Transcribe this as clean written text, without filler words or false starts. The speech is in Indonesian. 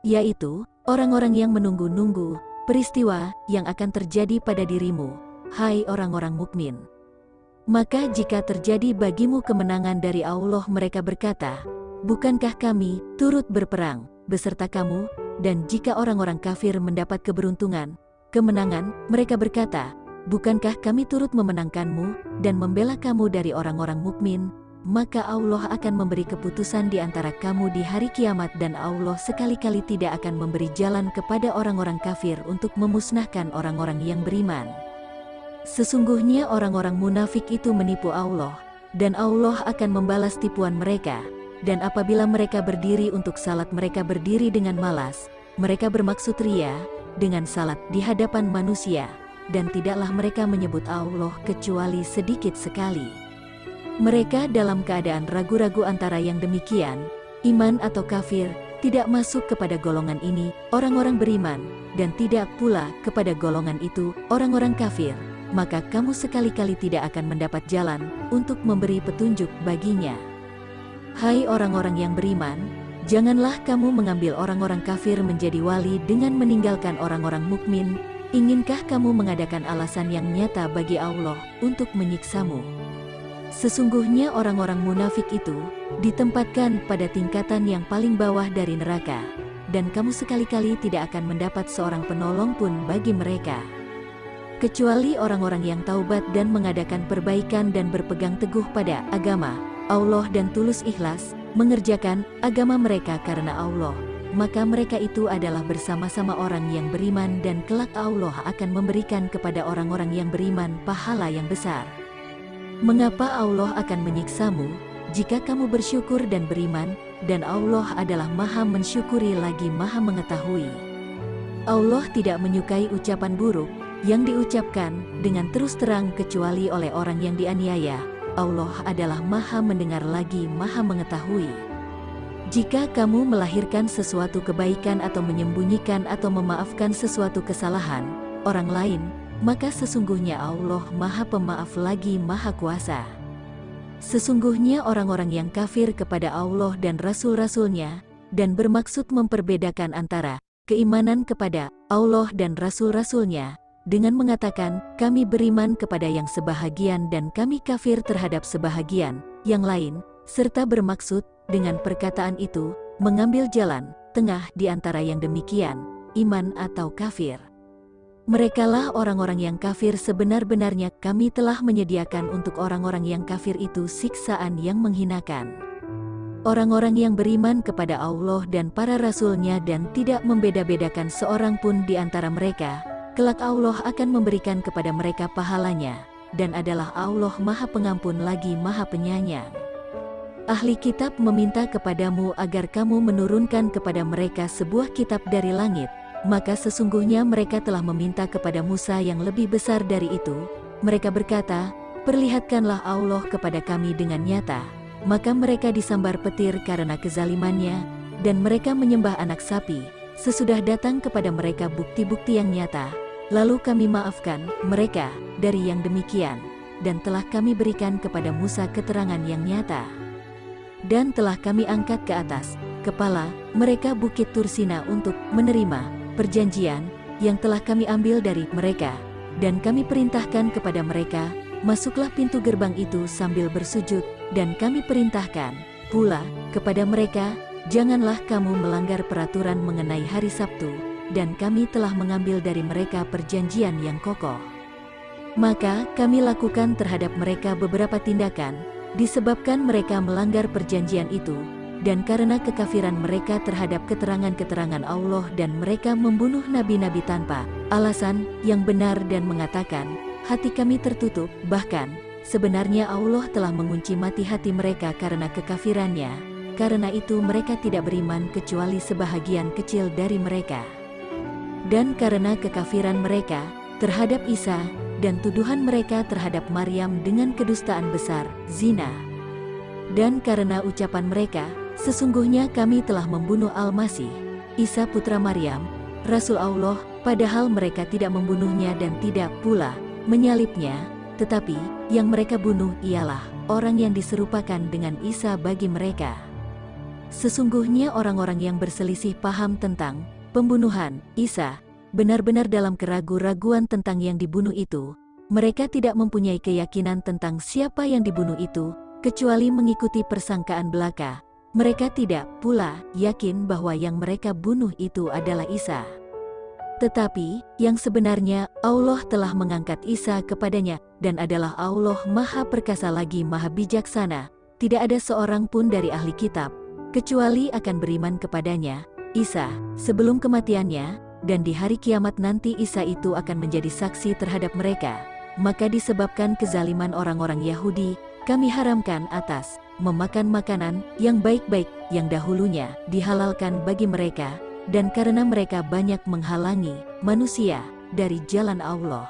yaitu orang-orang yang menunggu-nunggu peristiwa yang akan terjadi pada dirimu, hai orang-orang mukmin. Maka jika terjadi bagimu kemenangan dari Allah, mereka berkata, bukankah kami turut berperang beserta kamu? Dan jika orang-orang kafir mendapat keberuntungan, kemenangan, mereka berkata, bukankah kami turut memenangkanmu dan membela kamu dari orang-orang mukmin? Maka Allah akan memberi keputusan di antara kamu di hari kiamat, dan Allah sekali-kali tidak akan memberi jalan kepada orang-orang kafir untuk memusnahkan orang-orang yang beriman. Sesungguhnya orang-orang munafik itu menipu Allah, dan Allah akan membalas tipuan mereka. Dan apabila mereka berdiri untuk salat, mereka berdiri dengan malas, mereka bermaksud ria dengan salat di hadapan manusia, dan tidaklah mereka menyebut Allah kecuali sedikit sekali. Mereka dalam keadaan ragu-ragu antara yang demikian, iman atau kafir, tidak masuk kepada golongan ini, orang-orang beriman, dan tidak pula kepada golongan itu, orang-orang kafir. Maka kamu sekali-kali tidak akan mendapat jalan untuk memberi petunjuk baginya. Hai orang-orang yang beriman, janganlah kamu mengambil orang-orang kafir menjadi wali dengan meninggalkan orang-orang mukmin. Inginkah kamu mengadakan alasan yang nyata bagi Allah untuk menyiksamu? Sesungguhnya orang-orang munafik itu ditempatkan pada tingkatan yang paling bawah dari neraka, dan kamu sekali-kali tidak akan mendapat seorang penolong pun bagi mereka, kecuali orang-orang yang taubat dan mengadakan perbaikan dan berpegang teguh pada agama Allah dan tulus ikhlas mengerjakan agama mereka karena Allah. Maka mereka itu adalah bersama-sama orang yang beriman, dan kelak Allah akan memberikan kepada orang-orang yang beriman pahala yang besar. Mengapa Allah akan menyiksamu jika kamu bersyukur dan beriman, dan Allah adalah Maha mensyukuri lagi Maha mengetahui. Allah tidak menyukai ucapan buruk yang diucapkan dengan terus terang kecuali oleh orang yang dianiaya. Allah adalah Maha mendengar lagi Maha mengetahui. Jika kamu melahirkan sesuatu kebaikan atau menyembunyikan atau memaafkan sesuatu kesalahan orang lain, maka sesungguhnya Allah Maha Pemaaf lagi Maha Kuasa. Sesungguhnya orang-orang yang kafir kepada Allah dan Rasul-Rasulnya, dan bermaksud memperbedakan antara keimanan kepada Allah dan Rasul-Rasulnya, dengan mengatakan, kami beriman kepada yang sebahagian dan kami kafir terhadap sebahagian yang lain, serta bermaksud dengan perkataan itu, mengambil jalan tengah di antara yang demikian, iman atau kafir. Merekalah orang-orang yang kafir sebenar-benarnya. Kami telah menyediakan untuk orang-orang yang kafir itu siksaan yang menghinakan. Orang-orang yang beriman kepada Allah dan para Rasul-Nya dan tidak membeda-bedakan seorang pun di antara mereka, kelak Allah akan memberikan kepada mereka pahalanya, dan adalah Allah Maha Pengampun lagi Maha Penyayang. Ahli kitab meminta kepadamu agar kamu menurunkan kepada mereka sebuah kitab dari langit, maka sesungguhnya mereka telah meminta kepada Musa yang lebih besar dari itu. Mereka berkata, perlihatkanlah Allah kepada kami dengan nyata. Maka mereka disambar petir karena kezalimannya, dan mereka menyembah anak sapi. Sesudah datang kepada mereka bukti-bukti yang nyata, lalu kami maafkan mereka dari yang demikian, dan telah kami berikan kepada Musa keterangan yang nyata. Dan telah kami angkat ke atas kepala mereka bukit Tursina untuk menerima perjanjian yang telah kami ambil dari mereka, dan kami perintahkan kepada mereka, masuklah pintu gerbang itu sambil bersujud, dan kami perintahkan pula kepada mereka, janganlah kamu melanggar peraturan mengenai hari Sabtu, dan kami telah mengambil dari mereka perjanjian yang kokoh. Maka kami lakukan terhadap mereka beberapa tindakan, disebabkan mereka melanggar perjanjian itu, dan karena kekafiran mereka terhadap keterangan-keterangan Allah, dan mereka membunuh nabi-nabi tanpa alasan yang benar dan mengatakan, hati kami tertutup. Bahkan, sebenarnya Allah telah mengunci mati hati mereka karena kekafirannya. Karena itu mereka tidak beriman kecuali sebahagian kecil dari mereka. Dan karena kekafiran mereka terhadap Isa, dan tuduhan mereka terhadap Maryam dengan kedustaan besar, zina. Dan karena ucapan mereka, sesungguhnya kami telah membunuh Al-Masih, Isa putra Maryam, Rasul Allah, padahal mereka tidak membunuhnya dan tidak pula menyalibnya, tetapi yang mereka bunuh ialah orang yang diserupakan dengan Isa bagi mereka. Sesungguhnya orang-orang yang berselisih paham tentang pembunuhan Isa benar-benar dalam keraguan-raguan tentang yang dibunuh itu. Mereka tidak mempunyai keyakinan tentang siapa yang dibunuh itu, kecuali mengikuti persangkaan belaka. Mereka tidak pula yakin bahwa yang mereka bunuh itu adalah Isa. Tetapi, yang sebenarnya, Allah telah mengangkat Isa kepadanya, dan adalah Allah Maha Perkasa lagi Maha Bijaksana. Tidak ada seorang pun dari ahli kitab, kecuali akan beriman kepadanya, Isa, sebelum kematiannya, dan di hari kiamat nanti Isa itu akan menjadi saksi terhadap mereka. Maka disebabkan kezaliman orang-orang Yahudi, kami haramkan atas memakan makanan yang baik-baik yang dahulunya dihalalkan bagi mereka, dan karena mereka banyak menghalangi manusia dari jalan Allah.